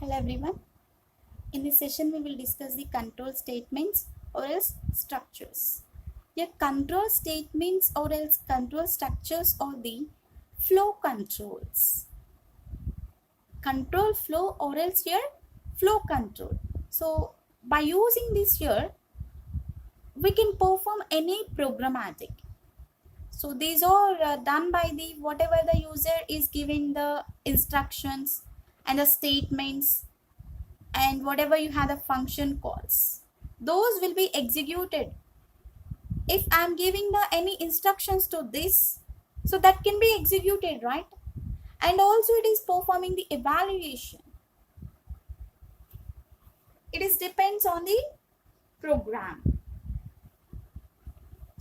Hello everyone. In this session we will discuss the control statements or else structures. Your control statements or else control structures are the flow controls. Control flow or else here flow control. So by using this here we can perform any programmatic. So these are done by the whatever the user is giving the instructions and the statements and whatever you have the function calls, those will be executed. If I am giving the any instructions to this, so that can be executed, right? And also it is performing the evaluation. It is depends on the program.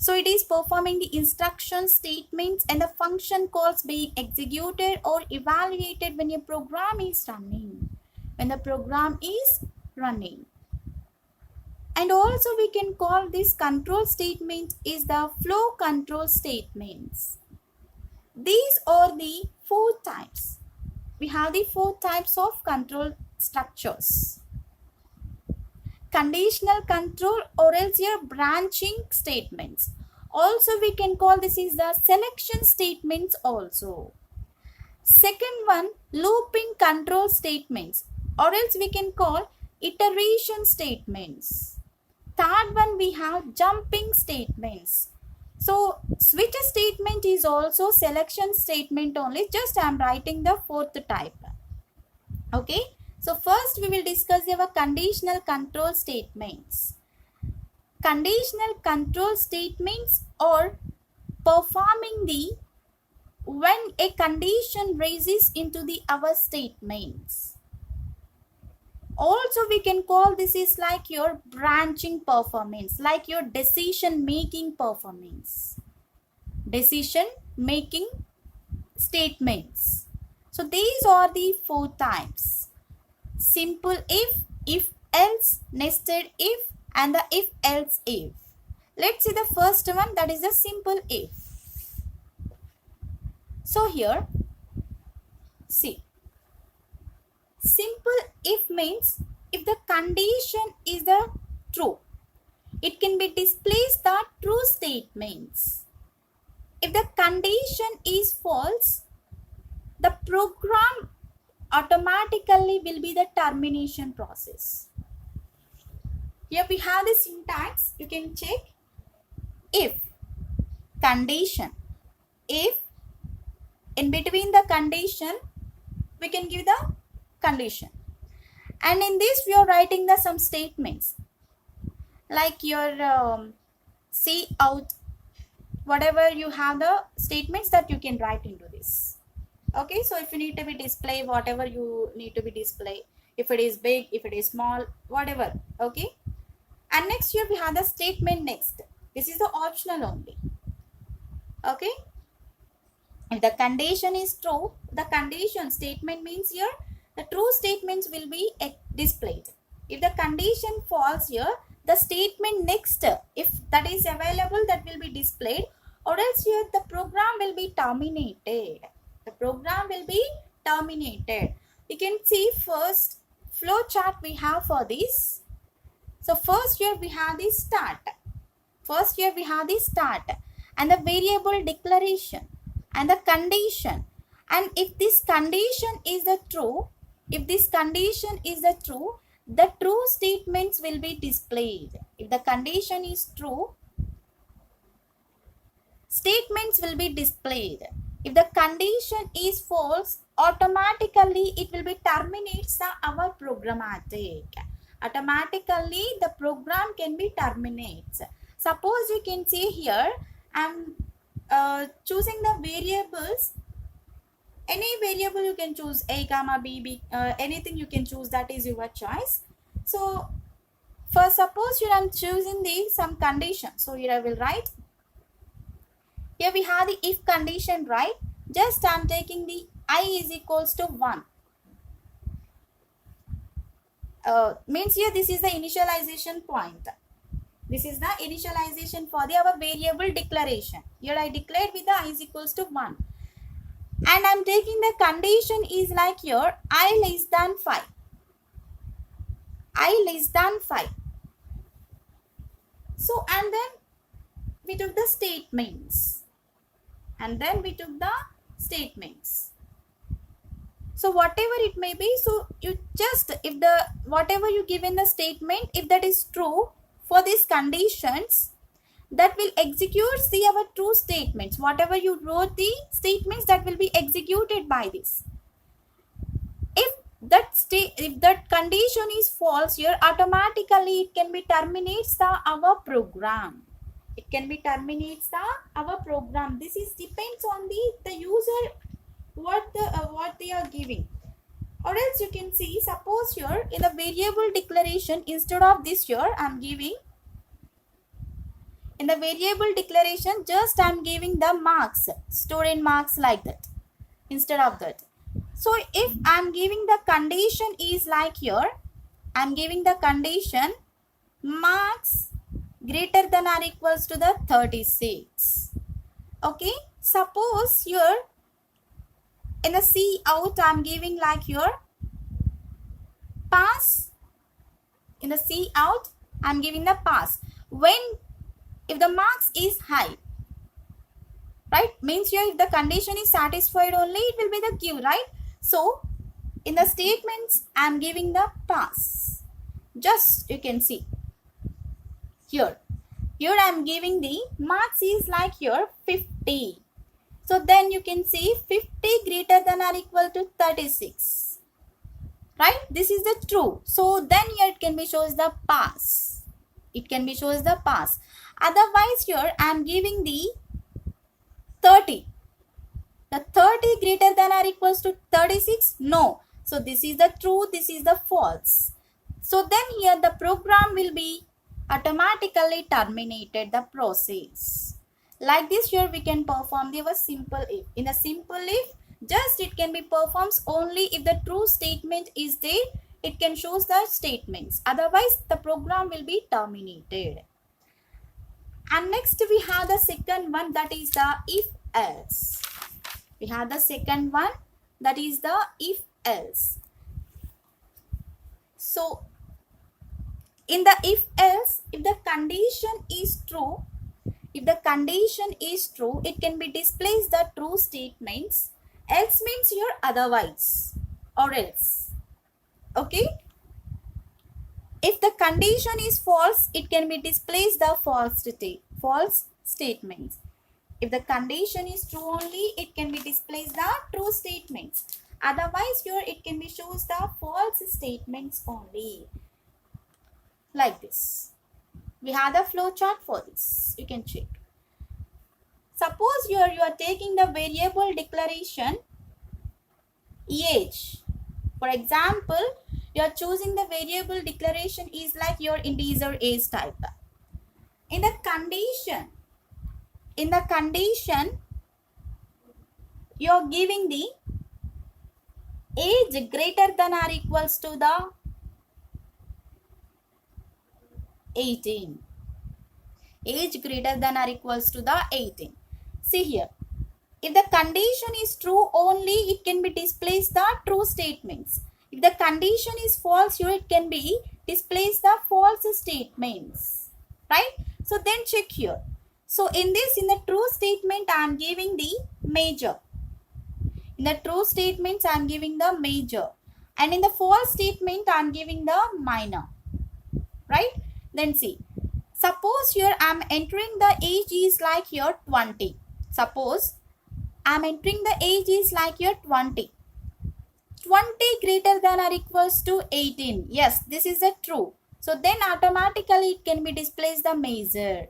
So it is performing the instruction statements and the function calls being executed or evaluated when your program is running. When the program is running. And also we can call this control statement is the flow control statements. These are the four types. We have the four types of control structures. Conditional control or else your branching statements. Also we can call this is the selection statements also. Second one, looping control statements or else we can call iteration statements. Third one we have jumping statements. So switch statement is also selection statement only. Just I am writing the fourth type. Okay. So first we will discuss our conditional control statements. Conditional control statements are performing the when a condition raises into the our statements. Also we can call this is like your branching performance, like your decision making performance. Decision making statements. So these are the four types. Simple if else, nested if and the if else if. Let's see the first one, that is the simple if. So here, see. Simple if means if the condition is the true, it can be displays the true statements. If the condition is false, the program automatically will be the termination process. Here we have the syntax, you can check. If condition, if in between the condition we can give the condition, and in this we are writing the some statements like your see out, whatever you have the statements that you can write into this. Okay, so if you need to be display whatever you need to be display, if it is big, if it is small, whatever. Okay, and next here we have the statement next. This is the optional only. Okay, if the condition is true, the condition statement means here the true statements will be displayed. If the condition false here, the statement next, if that is available, that will be displayed, or else here the program will be terminated. The program will be terminated. You can see first flow chart we have for this. So first here we have the start. First here we have the start and the variable declaration and the condition. And if this condition is the true, if this condition is the true statements will be displayed. If the condition is true, statements will be displayed. If the condition is false, automatically it will be terminates our programmatic. Automatically the program can be terminates. Suppose you can see here, I'm choosing the variables. Any variable you can choose, a comma b, anything you can choose, that is your choice. So for suppose here I'm choosing the some condition, so here I will write, here we have the if condition, right? Just I'm taking the I is equals to 1. Means here this is the initialization point. This is the initialization for the our variable declaration. Here I declared with the I is equals to 1. And I'm taking the condition is like here I less than 5. I less than 5. So, and then we took the statements. So whatever it may be, so you just, if the whatever you give in the statement, if that is true for these conditions, that will execute our true statements. Whatever you wrote the statements, that will be executed by this. If that condition is false here, automatically it can be terminates our program. Our program. This is depends on the user, what they are giving. Or else you can see, suppose here in the variable declaration, instead of this here I am giving, in the variable declaration just I am giving the marks, student marks, like that, instead of that. So if I am giving the condition is like here, I am giving the condition marks greater than or equals to the 36. Okay, suppose here in the C out I am giving like here pass. In the C out I am giving the pass. When, if the marks is high, right, means here if the condition is satisfied only, it will be the give, right? So in the statements I am giving the pass. Just you can see here I am giving the marks is like here 50. So then you can see 50 greater than or equal to 36, right? This is the true. So then here it can be shows the pass. Otherwise here I am giving the 30. The 30 greater than or equals to 36? No. So this is the true, this is the false. So then here the program will be automatically terminated the process. Like this here we can perform the simple if. In a simple if, just it can be performs only if the true statement is there, it can show the statements. Otherwise the program will be terminated. And next we have the second one, that is the if else. We have the second one, that is the if else. So in the if else, if the condition is true, it can be displays the true statements. Else means here otherwise or else. Okay. If the condition is false, it can be displays the false statements. If the condition is true only, it can be displays the true statements. Otherwise here it can be shows the false statements only. Like this. We have the flow chart for this. You can check. Suppose here you are taking the variable declaration age. For example, you are choosing the variable declaration is like your integer age type. In the condition, you are giving the age greater than or equals to the 18. Age greater than or equals to the 18. See here. If the condition is true only, it can be displays the true statements. If the condition is false, here it can be displays the false statements. Right? So then check here. So in the true statement, I am giving the major. In the true statements, I am giving the major. And in the false statement, I am giving the minor. Right? Then see. Suppose here I am entering the age is like here 20. Suppose I am entering the age is like here 20. 20 greater than or equals to 18. Yes, this is the true. So then automatically it can be displays the major.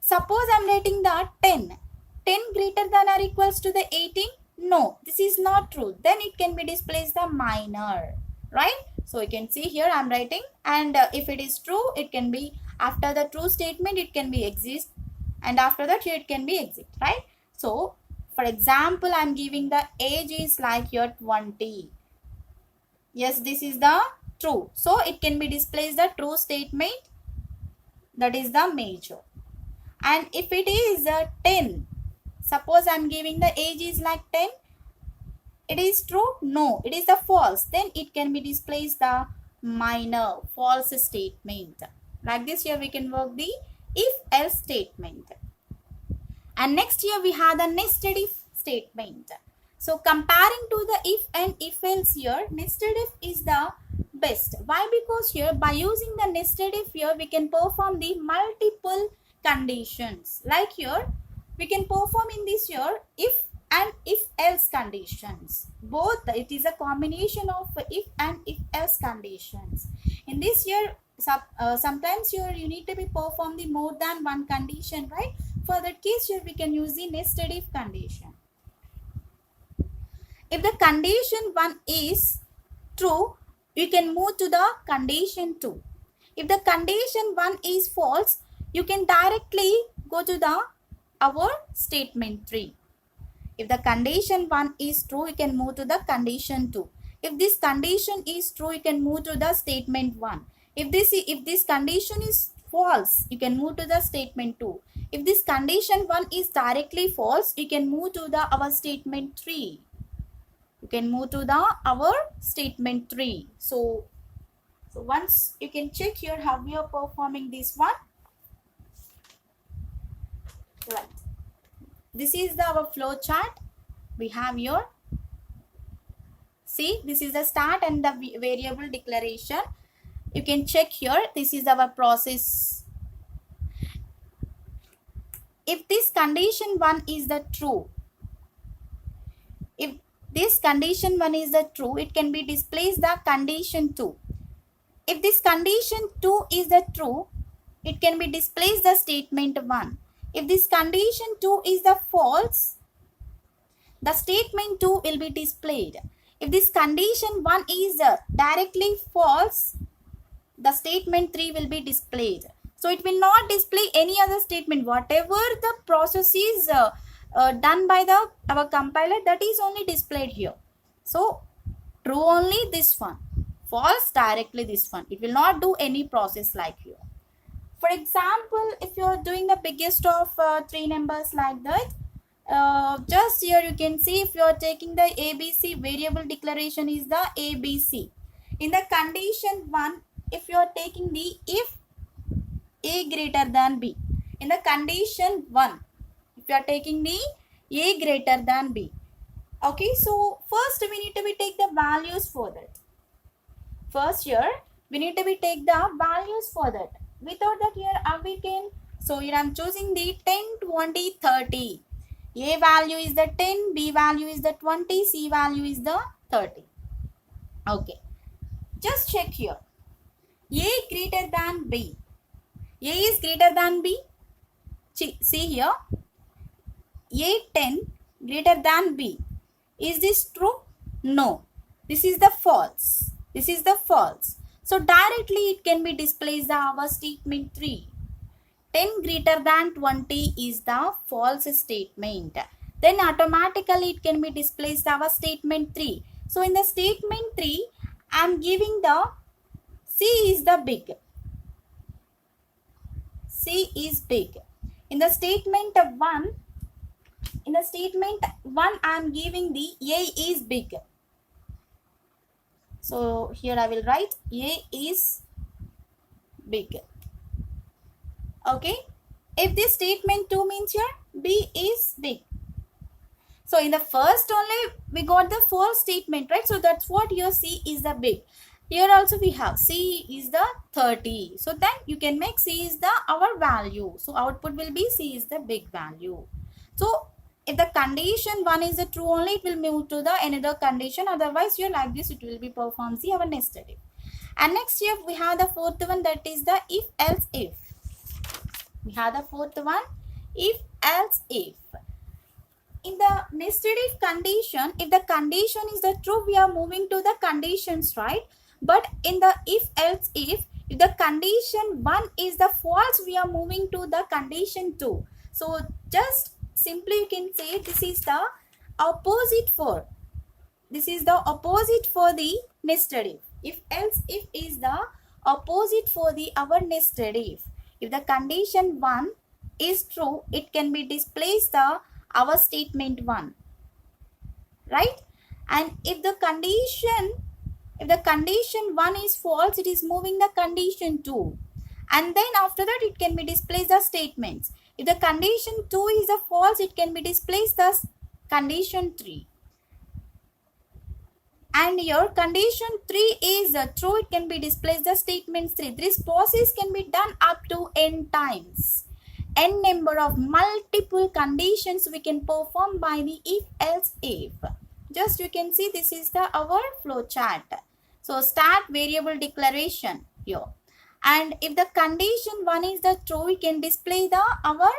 Suppose I am writing the 10. 10 greater than or equals to the 18. No, this is not true. Then it can be displays the minor. Right? So you can see here I am writing, and if it is true, it can be after the true statement, it can be exist, and after that here it can be exit. Right? So for example, I am giving the age is like here 20. Yes, this is the true. So it can be displays the true statement, that is the major. And if it is 10, suppose I am giving the age is like 10. It is true? No, it is the false. Then it can be displays the minor false statement. Like this, here we can work the if else statement. And next here we have the nested if statement. So comparing to the if and if else here, nested if is the best. Why? Because here by using the nested if here we can perform the multiple conditions. Like here we can perform in this here if and if else conditions. Both, it is a combination of if and if else conditions. In this here sometimes here you need to be perform the more than one condition, right? For that case here we can use the nested if condition. If the condition 1 is true, you can move to the condition 2. If the condition 1 is false, you can directly go to the our statement 3. If the condition 1 is true, you can move to the condition 2. If this condition is true, you can move to the statement 1. If this condition is false, you can move to the statement 2. If this condition 1 is directly false, you can move to the our statement 3. You can move to the our statement 3. So once you can check here how we are performing this one. Right. This is our flow chart. We have here. See, this is the start and the variable declaration. You can check here. This is our process. If this condition 1 is the true, if this condition 1 is the true, it can be displays the condition 2. If this condition 2 is the true, it can be displays the statement 1. If this condition 2 is the false, the statement 2 will be displayed. If this condition 1 is directly false, the statement 3 will be displayed. So it will not display any other statement. Whatever the process is done by our compiler, that is only displayed here. So true only this one, false directly this one. It will not do any process like here. For example, if you are doing the biggest of 3 numbers like that, just here you can see if you are taking the ABC, variable declaration is the ABC. In the condition 1, if you are taking the if A greater than B. In the condition 1, if you are taking the A greater than B. Okay, so first we need to be take the values for that. First here, we need to be take the values for that. Without that here, we can, so here I am choosing the 10, 20, 30. A value is the 10, B value is the 20, C value is the 30. Okay, just check here. A greater than B. A is greater than B. See here. A 10 greater than B. Is this true? No. This is the false. This is the false. So directly it can be displayed the our statement 3. 10 greater than 20 is the false statement. Then automatically it can be displayed our statement 3. So in the statement 3, I am giving the C is the big. C is big. In the statement 1, I am giving the A is big. So here I will write A is big. Okay. If this statement 2 means here B is big. So in the first only we got the false statement, right? So that's what your C is the big. Here also we have C is the 30. So then you can make C is the our value. So output will be C is the big value. So if the condition 1 is the true only, it will move to the another condition. Otherwise, here like this, it will be performed. See our nested if. And next here we have the fourth one, that is the if else if. We have the fourth one, if else if. In the nested if condition, if the condition is the true, we are moving to the conditions, right? But in the if else if the condition 1 is the false, we are moving to the condition 2. So just simply you can say this is the opposite for. This is the opposite for the nested if. If else if is the opposite for the our nested if. If the condition 1 is true, it can be displays the our statement 1. Right? And if the condition If the condition 1 is false, it is moving the condition 2. And then after that, it can be displaced the statements. If the condition 2 is a false, it can be displaced as condition 3. And your condition 3 is true, it can be displaced the statement 3. This process can be done up to n times. N number of multiple conditions we can perform by the if else if. Just you can see this is the our flow chart. So start variable declaration here. And if the condition 1 is the true, we can display the our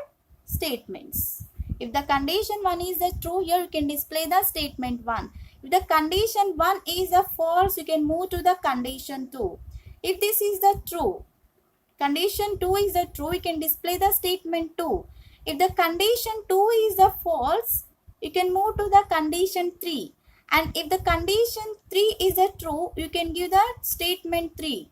statements. If the condition 1 is the true, here you can display the statement 1. If the condition 1 is a false, you can move to the condition 2. If this is the true, condition 2 is the true, you can display the statement 2. If the condition 2 is the false, you can move to the condition 3. And if the condition 3 is a true, you can give the statement 3.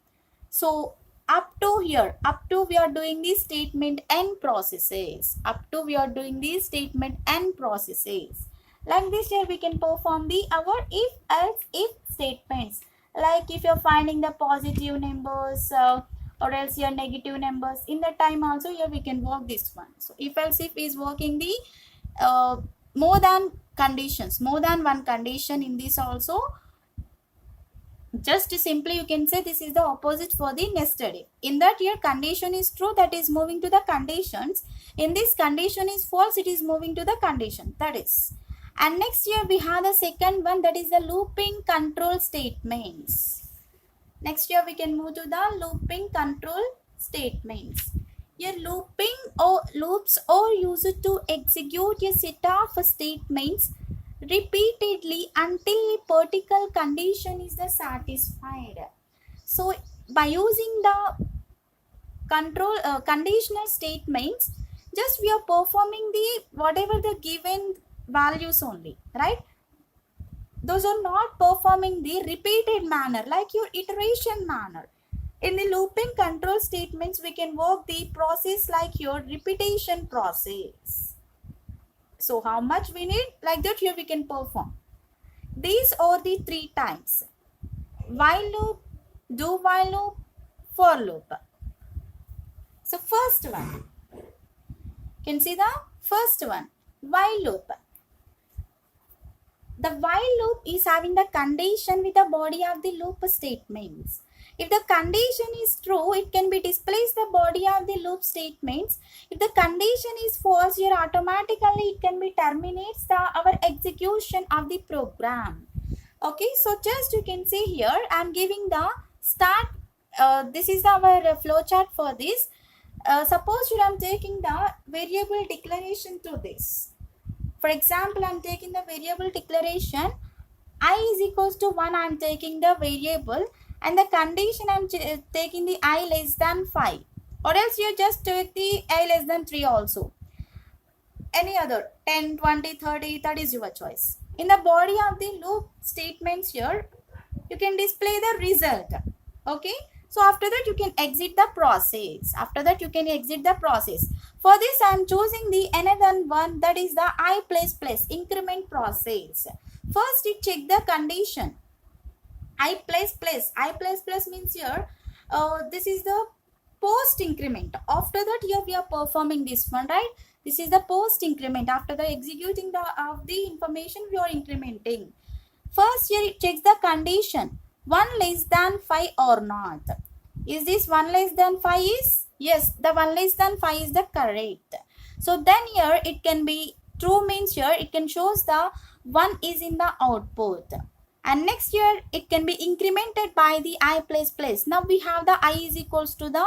So up to here, up to we are doing the statement n processes. Up to we are doing the statement n processes. Like this here we can perform the our if else if statements. Like if you're finding the positive numbers or else your negative numbers, in the time also here we can work this one. So if else if is working the more than conditions, more than one condition in this also. Just simply you can say this is the opposite for the nested if. In that here condition is true, that is moving to the conditions. In this condition is false, it is moving to the condition, that is. And next here we have the second one, that is the looping control statements. Next here we can move to the looping control statements. Here looping or loops are used to execute a set of statements repeatedly until a particular condition is satisfied. So by using the conditional statements, just we are performing the whatever the given values only, right? Those are not performing the repeated manner like your iteration manner. In the looping control statements, we can work the process like your repetition process. So how much we need? Like that here we can perform. These are the 3 times. While loop, do while loop, for loop. So first one. Can see the first one, while loop. The while loop is having the condition with the body of the loop statements. If the condition is true, it can be displaced the body of the loop statements. If the condition is false, here automatically it can be terminates our execution of the program. Okay, so just you can see here, I am giving the start. This is our flow chart for this. Suppose here I am taking the variable declaration to this. For example, I am taking the variable declaration I is equals to 1. I am taking the variable and the condition I am taking the I less than 5, or else you just take the I less than 3 also. Any other 10, 20, 30, that is your choice. In the body of the loop statements here, you can display the result. Okay. So after that you can exit the process. After that you can exit the process. For this I am choosing the another one, that is the I plus plus increment process. First it check the condition. I plus plus means here this is the post increment. After that here we are performing this one, right? This is the post increment. After the executing of the information we are incrementing. First here it checks the condition 1 less than 5 or not. Is this 1 less than 5 is? Yes, the 1 less than 5 is the correct. So then here it can be true, means here it can shows the 1 is in the output. And next here it can be incremented by the I plus plus. Now we have the I is equals to the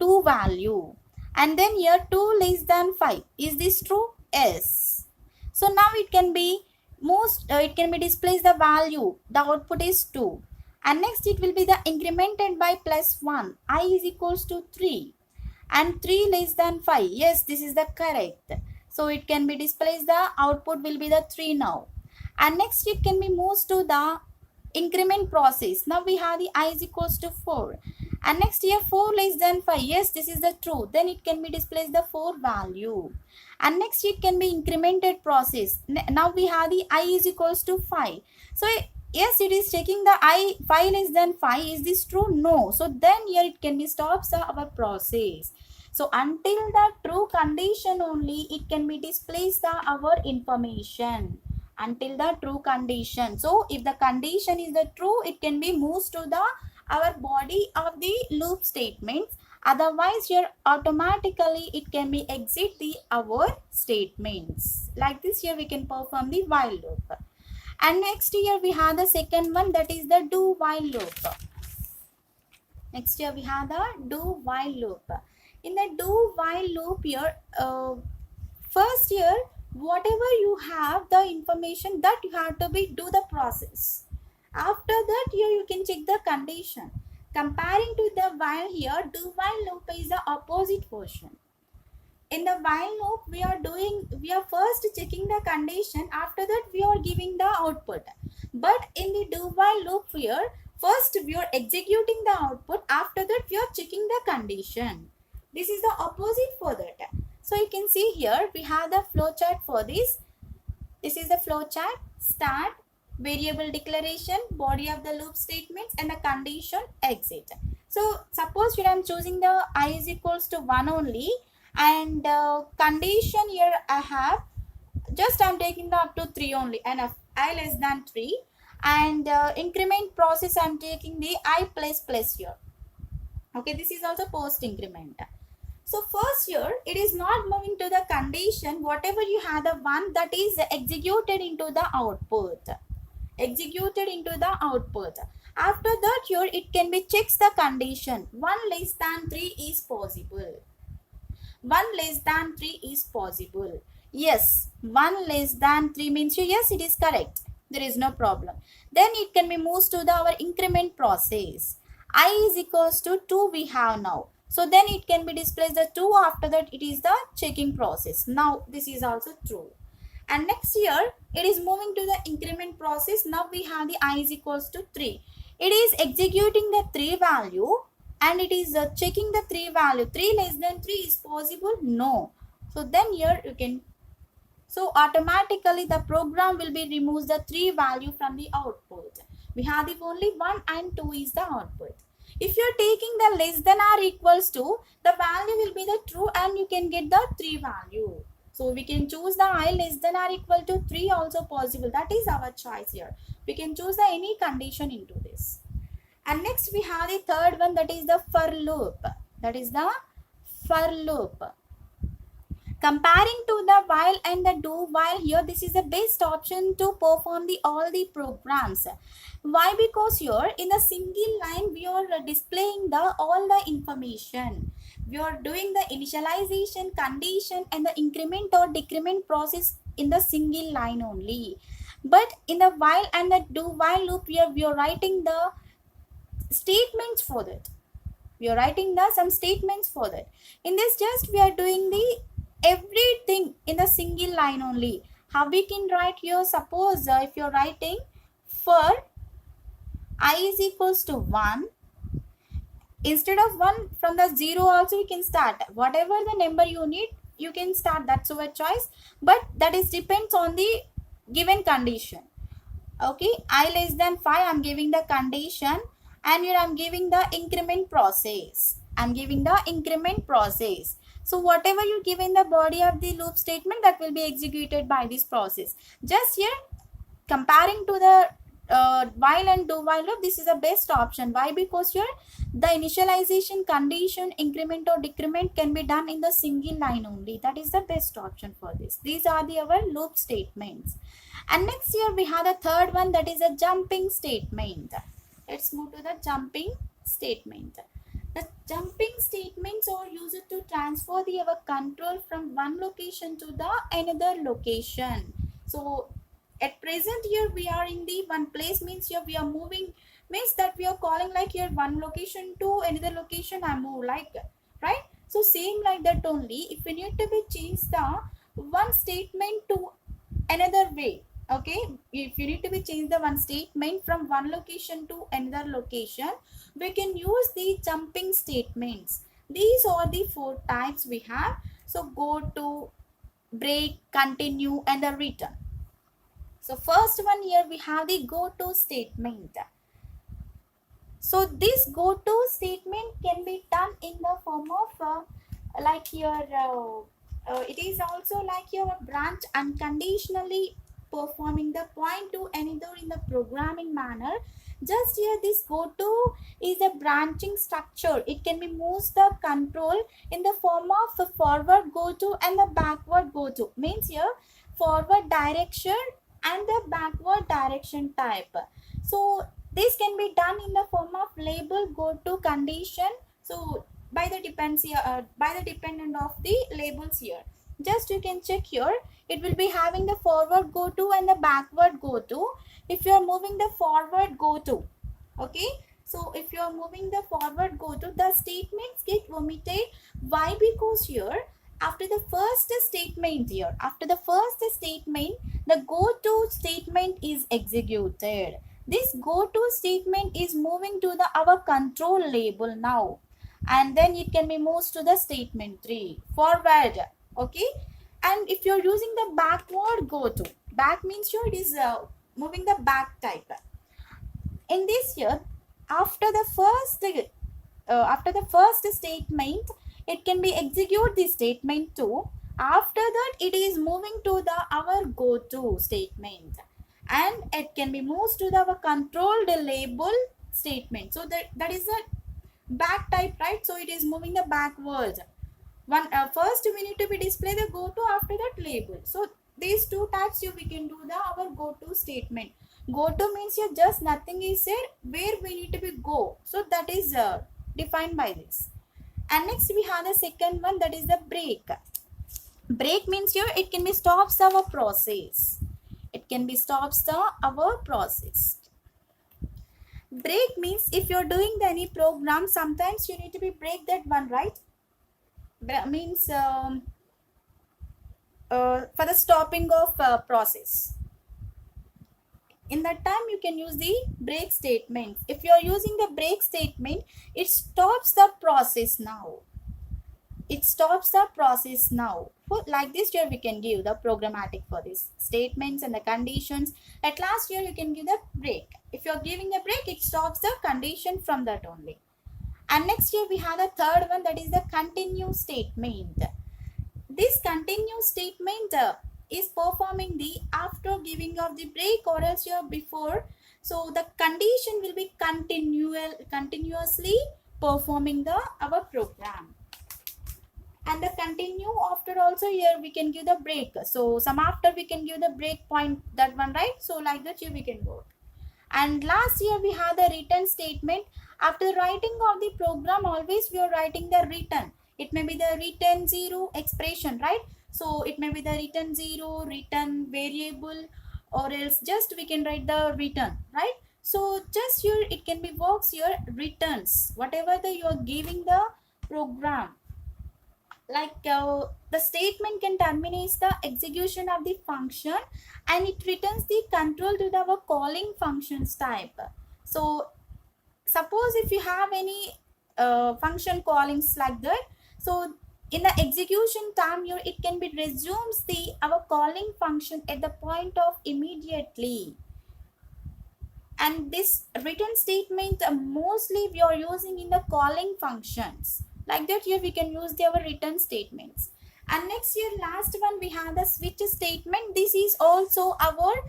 2 value. And then here 2 less than 5. Is this true? Yes. So now it can be it can be displays the value. The output is 2. And next it will be the incremented by plus 1. I is equals to 3. And 3 less than 5. Yes, this is the correct. So it can be displays the output will be the 3 now. And next it can be moved to the increment process. Now we have the I is equals to 4. And next here 4 less than 5. Yes, this is the true. Then it can be displays the 4 value. And next it can be incremented process. Now we have the I is equals to 5. So yes, it is checking the I 5 less than 5. Is this true? No. So then here it can be stops our process. So until the true condition only, it can be displays the our information until the true condition. So if the condition is the true, it can be moves to the our body of the loop statements. Otherwise here automatically it can be exit the our statements. Like this here we can perform the while loop. And next here we have the second one, that is the do while loop. Next here we have the do while loop. In the do while loop here, first here whatever you have the information that you have to be do the process. After that here you can check the condition. Comparing to the while here, do while loop is the opposite version. In the while loop we are first checking the condition, after that we are giving the output. But in the do while loop here, first we are executing the output, after that we are checking the condition. This is the opposite for that. So you can see here we have the flowchart for this. This is the flowchart: start, variable declaration, body of the loop statements, and the condition exit. So suppose here I am choosing the I is equals to 1 only, and condition here I have just I am taking the up to 3 only, and if I less than 3, and increment process I am taking the I plus plus here. Okay, this is also post increment. So first here it is not moving to the condition, whatever you have the one that is executed into the output. Executed into the output. After that here it can be checks the condition. 1 less than 3 is possible. 1 less than 3 is possible. Yes, 1 less than 3 means yes, it is correct. There is no problem. Then it can be moved to the our increment process. I is equals to 2 we have now. So then it can be displayed the 2, after that it is the checking process. Now this is also true. And next here it is moving to the increment process. Now we have the I is equals to 3. It is executing the 3 value and it is checking the 3 value. 3 less than 3 is possible? No. So then here you can, so automatically the program will be removes the 3 value from the output. We have the only 1 and 2 is the output. If you are taking the less than or equals to, the value will be the true and you can get the 3 value. So we can choose the I less than or equal to 3 also possible. That is our choice here. We can choose the any condition into this. And next we have the third one, that is the for loop. That is the for loop. Comparing to the while and the do while, here this is the best option to perform the all the programs. Why? Because here in a single line we are displaying the all the information. We are doing the initialization, condition, and the increment or decrement process in the single line only. But in the while and the do while loop here we are writing the statements for that. We are writing the some statements for that. In this just we are doing the everything in a single line only. How we can write here? Suppose if you are writing for I is equals to 1, instead of 1 from the 0 also you can start. Whatever the number you need you can start, that's your choice, but that is depends on the given condition. Okay, I less than 5 I'm giving the condition, and here I'm giving the increment process. I'm giving the increment process. So whatever you give in the body of the loop statement, that will be executed by this process. Just here comparing to the while and do while loop, this is the best option. Why? Because here the initialization, condition, increment or decrement can be done in the single line only. That is the best option for this. These are the our loop statements. And next here we have the third one, that is a jumping statement. Let's move to the jumping statement. The jumping statements are used to transfer the our control from one location to the another location. So at present here we are in the one place, means here we are moving, means that we are calling like here one location to another location I move like, right? So same like that only, if we need to be change the one statement to another way. Okay, if you need to be change the one statement from one location to another location, we can use the jumping statements. These are the 4 types we have. So go to, break, continue, and the return. So first one here we have the go to statement. So this go to statement can be done in the form of like your it is also like your branch unconditionally performing the point to another in the programming manner. Just here this go to is a branching structure. It can be moves the control in the form of a forward go to and the backward go to. Means here forward direction and the backward direction type. So this can be done in the form of label go to condition. So by the dependency by the dependent of the labels here, just you can check here, it will be having the forward go to and the backward go to. If you are moving the forward go to, okay, so if you are moving the forward go to, the statements get omitted. Why? Because here after the first statement here, after the first statement, the go to statement is executed. This go to statement is moving to the our control label now, and then it can be moved to the statement 3 forward, okay. And if you're using the backward go to, back means here it is moving the back type. In this here, after the first statement, it can be execute the statement 2. After that it is moving to the our go to statement, and it can be moved to the our controlled label statement. So that is a back type, right? So it is moving the backwards. One first we need to be display the go to, after that label. So these two types here we can do the our go to statement. Go to means here just nothing is said, where we need to be go. So that is defined by this. And next we have the second one, that is the break. Break means here it can be stops our process. It can be stops our process. Break means if you're doing any program, sometimes you need to be break that one, right? Means for the stopping of process. In that time you can use the break statement. If you are using the break statement, it stops the process now. It stops the process now. Like this here we can give the programmatic for these statements and the conditions. At last here you can give the break. If you are giving the break, it stops the condition from that only. And next here we have the third one, that is the continue statement. This continue statement is performing the after giving of the break or else here before. So the condition will be continuously performing the our program. And the continue after also here we can give the break. So some after we can give the break point, that one, right? So like that here we can go. And last here we have the return statement. After writing of the program, always we are writing the return. It may be the return 0 expression, right? So it may be the return 0, return variable, or else just we can write the return, right? So just here it can be works here returns whatever the you are giving the program. Like the statement can terminate the execution of the function, and it returns the control to our calling functions type. So suppose if you have any function callings like that, so in the execution time here it can be resumes the our calling function at the point of immediately. And this return statement mostly we are using in the calling functions. Like that here we can use our return statements. And next here last one we have the switch statement. This is also our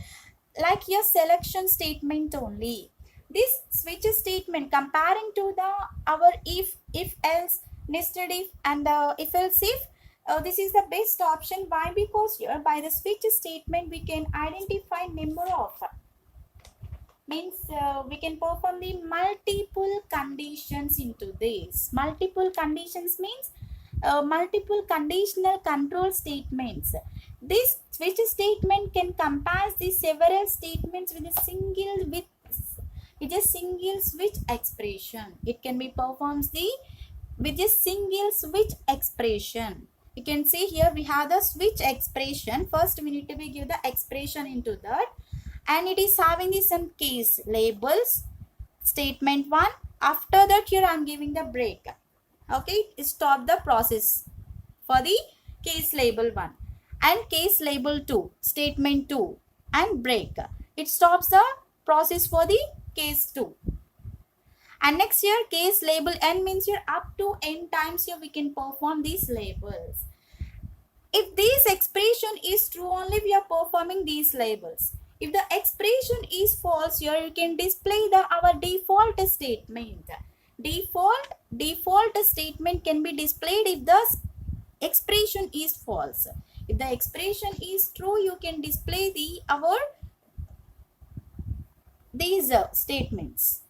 like your selection statement only. This switch statement comparing to the our if else, nested if, and the if else if, this is the best option. Why? Because here by the switch statement we can identify number of means we can perform the multiple conditions into this. Multiple conditions means multiple conditional control statements. This switch statement can compare the several statements with a single switch expression. It can be performs the with a single switch expression. You can see here we have the switch expression. First we need to be give the expression into that, and it is having the some case labels. Statement 1, after that here I am giving the break, okay, stop the process for the case label 1. And case label 2, statement 2, and break. It stops the process for the case 2. And next here, case label n means here up to n times here we can perform these labels. If this expression is true, only we are performing these labels. If the expression is false, here you can display our default statement. Default statement can be displayed if the expression is false. If the expression is true, you can display these statements.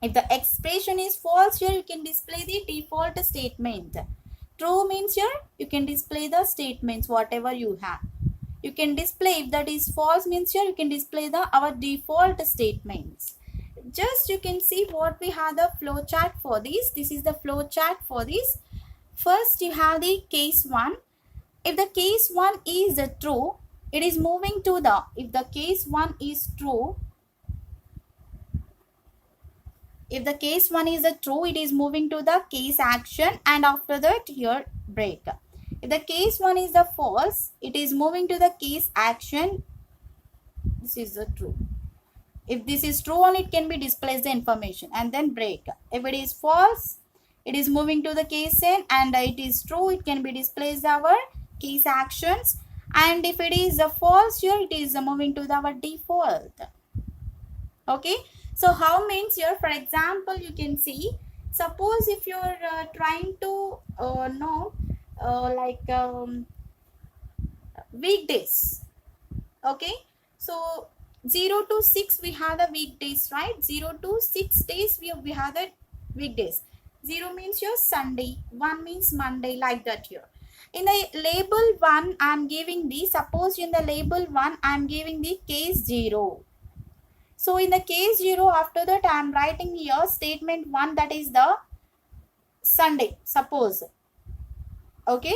If the expression is false, here you can display the default statement. True means here you can display the statements whatever you have. You can display, if that is false means here you can display our default statements. Just you can see what we have the flow chart for this. This is the flow chart for this. First you have the case 1. If the case 1 is true, it is moving to the, if the case 1 is true, if the case 1 is true, it is moving to the case action, and after that here break. If the case 1 is false, it is moving to the case action. This is true. If this is true, only it can be displays the information and then break. If it is false, it is moving to the case n, and it is true, it can be displays our case actions. And if it is false, here it is moving to our default. Okay. So how means here, for example, you can see, suppose if you are trying to know weekdays. Okay. So 0 to 6 we have the weekdays, right? 0 to 6 days we have the weekdays. 0 means your Sunday, 1 means Monday, like that here. In the label 1 I am giving the, suppose in the label 1 I am giving the case 0. So in the case 0, after that I am writing here statement 1, that is the Sunday, suppose. Okay.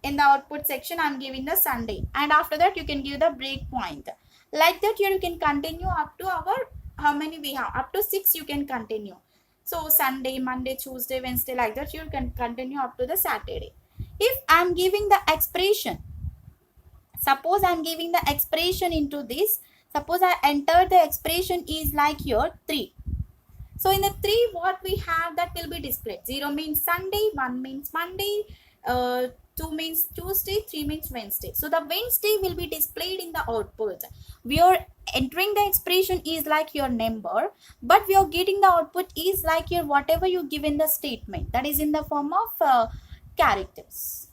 In the output section I am giving the Sunday, and after that you can give the break point. Like that here you can continue up to our, how many we have, up to 6 you can continue. So Sunday, Monday, Tuesday, Wednesday, like that you can continue up to the Saturday. If I am giving the expression, suppose I am giving the expression into this, suppose I enter the expression is like here 3. So in the 3 what we have, that will be displayed. 0 means Sunday, 1 means Monday, 2 means Tuesday, 3 means Wednesday. So the Wednesday will be displayed in the output. We are entering the expression is like your number, but we are getting the output is like your whatever you give in the statement, that is in the form of characters,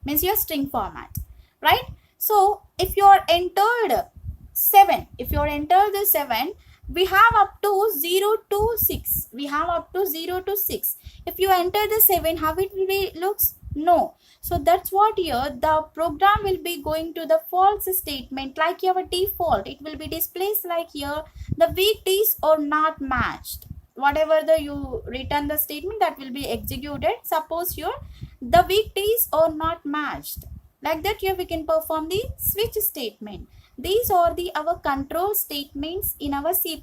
means your string format, right? So if you are entered 7, if you are entered the 7, we have up to 0 to 6. We have up to 0 to 6. If you enter the 7, how it will be looks? No. So that's what here the program will be going to the false statement like your default. It will be displayed like here the weekdays are not matched. Whatever you return the statement, that will be executed. Suppose here the weekdays are not matched. Like that here we can perform the switch statement. These are our control statements in our C++.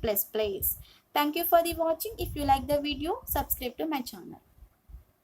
Thank you for the watching. If you like the video, subscribe to my channel.